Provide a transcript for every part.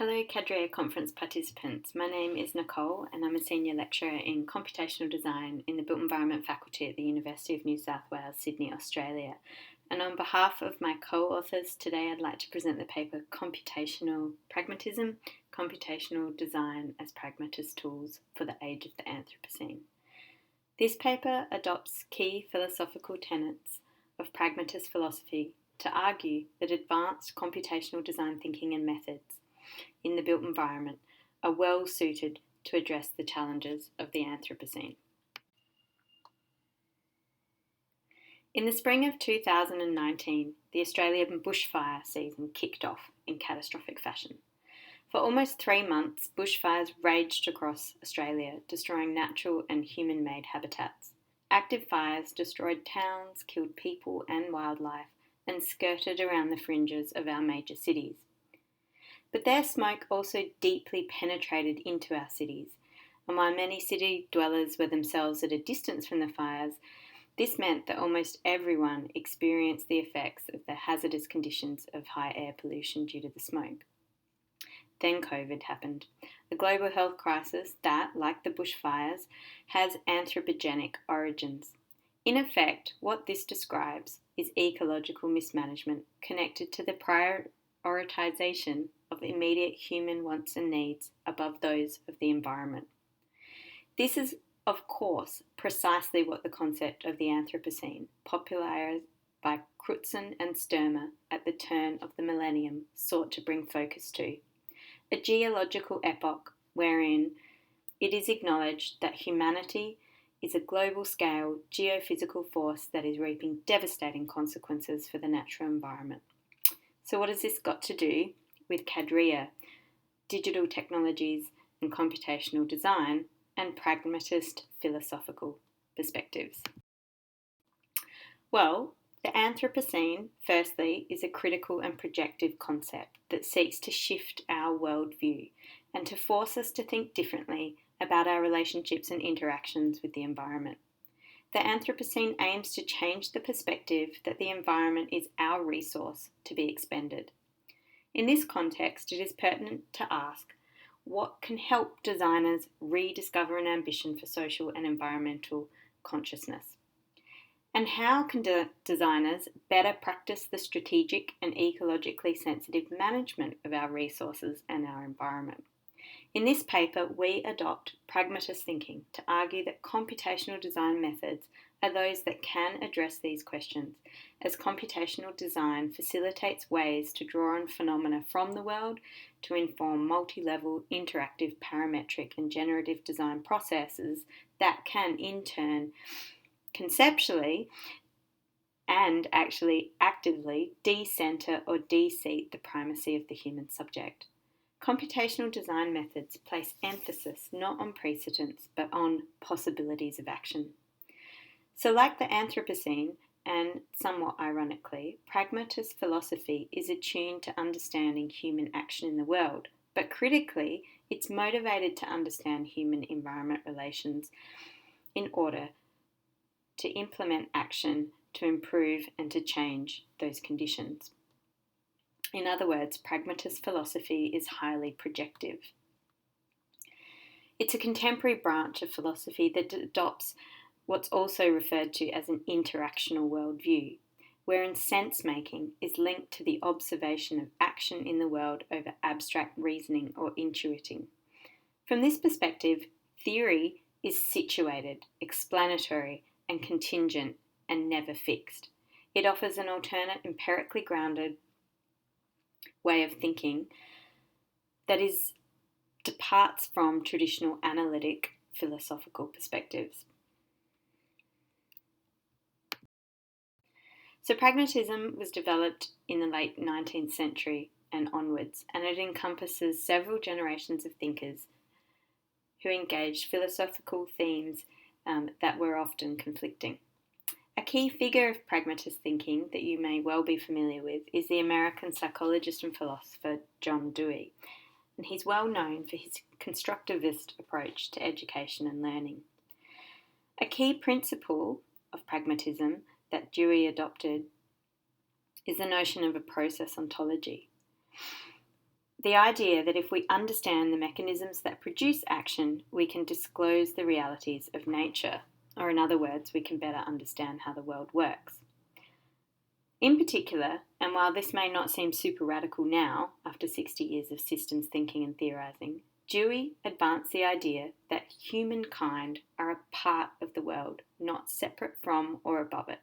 Hello Cadrea Conference participants. My name is Nicole and I'm a Senior Lecturer in Computational Design in the Built Environment Faculty at the University of New South Wales, Sydney, Australia. And on behalf of my co-authors today, I'd like to present the paper Computational Pragmatism, Computational Design as Pragmatist Tools for the Age of the Anthropocene. This paper adopts key philosophical tenets of pragmatist philosophy to argue that advanced computational design thinking and methods in the built environment are well suited to address the challenges of the Anthropocene. In the spring of 2019, the Australian bushfire season kicked off in catastrophic fashion. For almost 3 months, bushfires raged across Australia, destroying natural and human-made habitats. Active fires destroyed towns, killed people and wildlife, and skirted around the fringes of our major cities. But their smoke also deeply penetrated into our cities, and while many city dwellers were themselves at a distance from the fires, this meant that almost everyone experienced the effects of the hazardous conditions of high air pollution due to the smoke. Then COVID happened, a global health crisis that, like the bushfires, has anthropogenic origins. In effect, what this describes is ecological mismanagement connected to the prioritisation of immediate human wants and needs above those of the environment. This is, of course, precisely what the concept of the Anthropocene, popularised by Crutzen and Sturmer at the turn of the millennium, sought to bring focus to. A geological epoch wherein it is acknowledged that humanity is a global-scale geophysical force that is reaping devastating consequences for the natural environment. So what has this got to do with Cadrea, digital technologies and computational design, and pragmatist philosophical perspectives? Well, the Anthropocene, firstly, is a critical and projective concept that seeks to shift our worldview and to force us to think differently about our relationships and interactions with the environment. The Anthropocene aims to change the perspective that the environment is our resource to be expended. In this context, it is pertinent to ask, what can help designers rediscover an ambition for social and environmental consciousness? And how can designers better practice the strategic and ecologically sensitive management of our resources and our environment? In this paper, we adopt pragmatist thinking to argue that computational design methods are those that can address these questions, as computational design facilitates ways to draw on phenomena from the world to inform multi-level, interactive, parametric and generative design processes that can in turn conceptually and actually actively de-center or de-seat the primacy of the human subject. Computational design methods place emphasis not on precedents but on possibilities of action. So like the Anthropocene, and somewhat ironically, pragmatist philosophy is attuned to understanding human action in the world, but critically, it's motivated to understand human-environment relations in order to implement action to improve and to change those conditions. In other words, pragmatist philosophy is highly projective. It's a contemporary branch of philosophy that adopts what's also referred to as an interactional worldview, wherein sense-making is linked to the observation of action in the world over abstract reasoning or intuiting. From this perspective, theory is situated, explanatory, and contingent, and never fixed. It offers an alternate, empirically grounded way of thinking that departs from traditional analytic philosophical perspectives. So pragmatism was developed in the late 19th century and onwards, and it encompasses several generations of thinkers who engaged philosophical themes that were often conflicting. A key figure of pragmatist thinking that you may well be familiar with is the American psychologist and philosopher John Dewey, and he's well known for his constructivist approach to education and learning. A key principle of pragmatism that Dewey adopted is the notion of a process ontology. The idea that if we understand the mechanisms that produce action, we can disclose the realities of nature, or in other words, we can better understand how the world works. In particular, and while this may not seem super radical now, after 60 years of systems thinking and theorising, Dewey advanced the idea that humankind are a part of the world, not separate from or above it.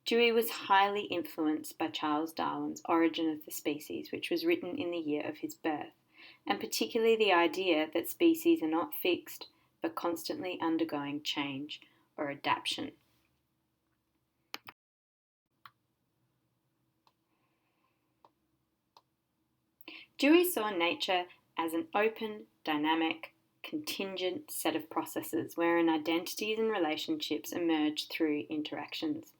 Dewey was highly influenced by Charles Darwin's Origin of the Species, which was written in the year of his birth, and particularly the idea that species are not fixed, but constantly undergoing change or adaptation. Dewey saw nature as an open, dynamic, contingent set of processes wherein identities and relationships emerge through interactions.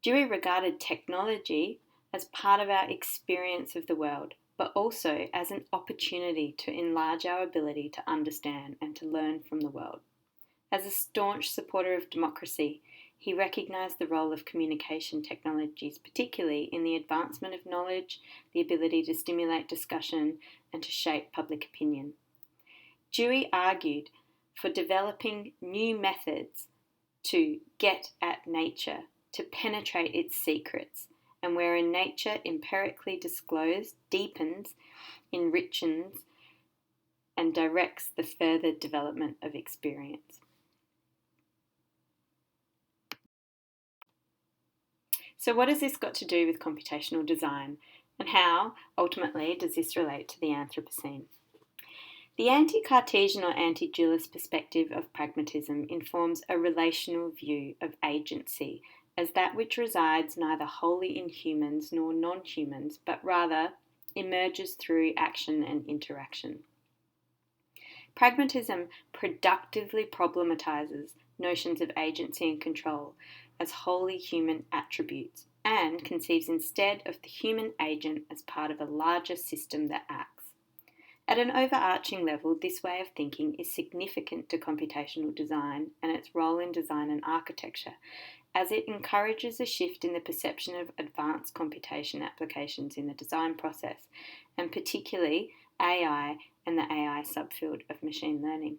Dewey regarded technology as part of our experience of the world, but also as an opportunity to enlarge our ability to understand and to learn from the world. As a staunch supporter of democracy, he recognised the role of communication technologies, particularly in the advancement of knowledge, the ability to stimulate discussion, and to shape public opinion. Dewey argued for developing new methods to get at nature, to penetrate its secrets, and wherein nature empirically disclosed, deepens, enriches, and directs the further development of experience. So what has this got to do with computational design, and how, ultimately, does this relate to the Anthropocene? The anti-Cartesian or anti-dualist perspective of pragmatism informs a relational view of agency as that which resides neither wholly in humans nor non-humans, but rather emerges through action and interaction. Pragmatism productively problematizes notions of agency and control as wholly human attributes and conceives instead of the human agent as part of a larger system that acts. At an overarching level, this way of thinking is significant to computational design and its role in design and architecture, as it encourages a shift in the perception of advanced computation applications in the design process, and particularly AI and the AI subfield of machine learning.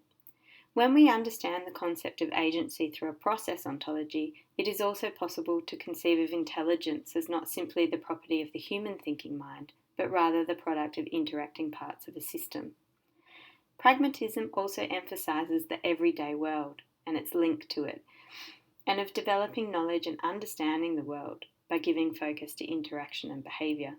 When we understand the concept of agency through a process ontology, it is also possible to conceive of intelligence as not simply the property of the human thinking mind, but rather the product of interacting parts of a system. Pragmatism also emphasises the everyday world and its link to it, and of developing knowledge and understanding the world by giving focus to interaction and behaviour.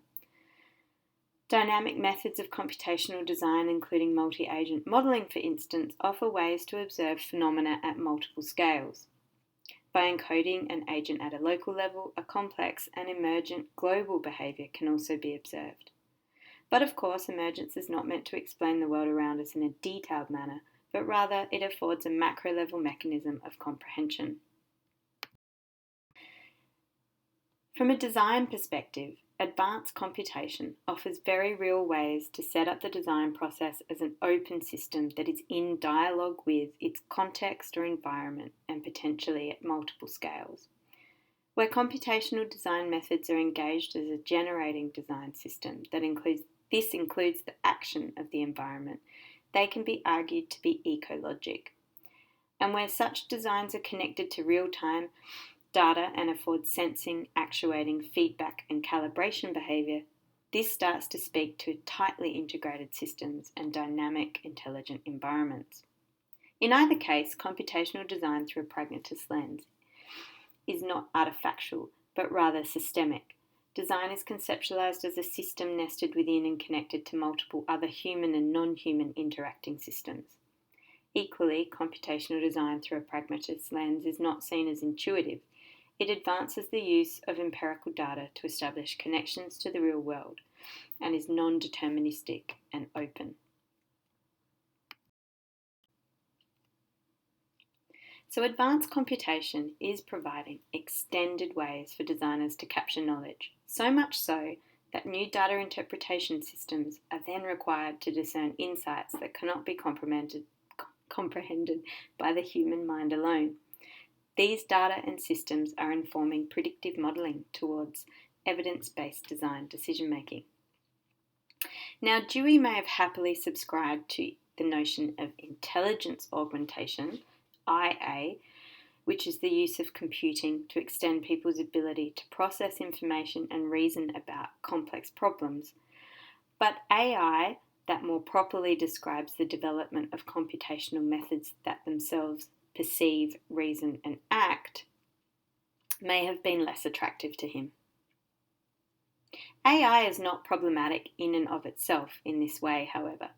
Dynamic methods of computational design, including multi-agent modelling, for instance, offer ways to observe phenomena at multiple scales. By encoding an agent at a local level, a complex and emergent global behaviour can also be observed. But of course, emergence is not meant to explain the world around us in a detailed manner, but rather it affords a macro-level mechanism of comprehension. From a design perspective, advanced computation offers very real ways to set up the design process as an open system that is in dialogue with its context or environment and potentially at multiple scales. Where computational design methods are engaged as a generating design system that includes the action of the environment, they can be argued to be ecologic. And where such designs are connected to real-time data and afford sensing, actuating, feedback and calibration behaviour, this starts to speak to tightly integrated systems and dynamic, intelligent environments. In either case, computational design through a pragmatist lens is not artifactual, but rather systemic. Design is conceptualised as a system nested within and connected to multiple other human and non-human interacting systems. Equally, computational design through a pragmatist lens is not seen as intuitive. It advances the use of empirical data to establish connections to the real world and is non-deterministic and open. So advanced computation is providing extended ways for designers to capture knowledge, so much so that new data interpretation systems are then required to discern insights that cannot be comprehended by the human mind alone. These data and systems are informing predictive modelling towards evidence-based design decision-making. Now, Dewey may have happily subscribed to the notion of intelligence augmentation, IA, which is the use of computing to extend people's ability to process information and reason about complex problems. But AI, that more properly describes the development of computational methods that themselves perceive, reason, and act, may have been less attractive to him. AI is not problematic in and of itself in this way, however.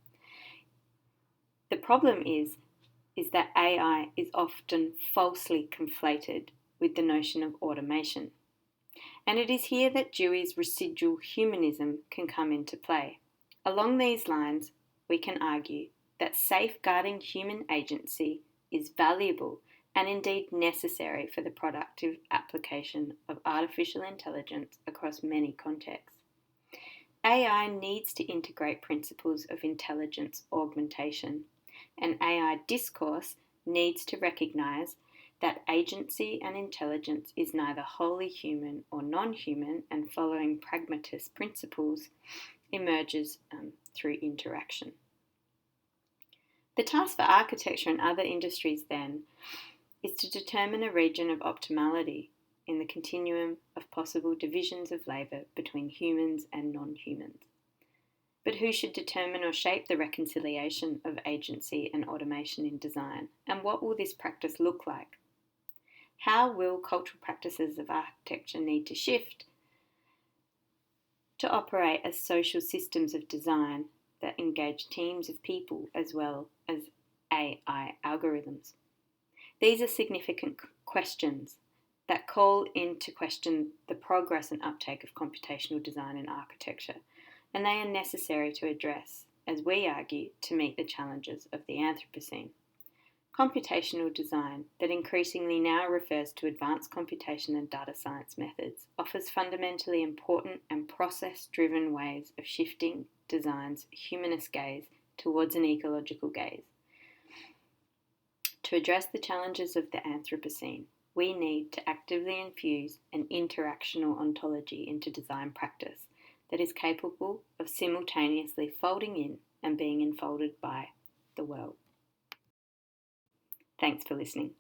The problem is that AI is often falsely conflated with the notion of automation. And it is here that Dewey's residual humanism can come into play. Along these lines, we can argue that safeguarding human agency is valuable and indeed necessary for the productive application of artificial intelligence across many contexts. AI needs to integrate principles of intelligence augmentation, and AI discourse needs to recognise that agency and intelligence is neither wholly human or non-human, and following pragmatist principles emerges through interaction. The task for architecture and other industries, then, is to determine a region of optimality in the continuum of possible divisions of labour between humans and non-humans. But who should determine or shape the reconciliation of agency and automation in design? And what will this practice look like? How will cultural practices of architecture need to shift to operate as social systems of design that engage teams of people as well as AI algorithms? These are significant questions that call into question the progress and uptake of computational design in architecture, and they are necessary to address, as we argue, to meet the challenges of the Anthropocene. Computational design, that increasingly now refers to advanced computation and data science methods, offers fundamentally important and process-driven ways of shifting design's humanist gaze towards an ecological gaze. To address the challenges of the Anthropocene, we need to actively infuse an interactional ontology into design practice that is capable of simultaneously folding in and being enfolded by the world. Thanks for listening.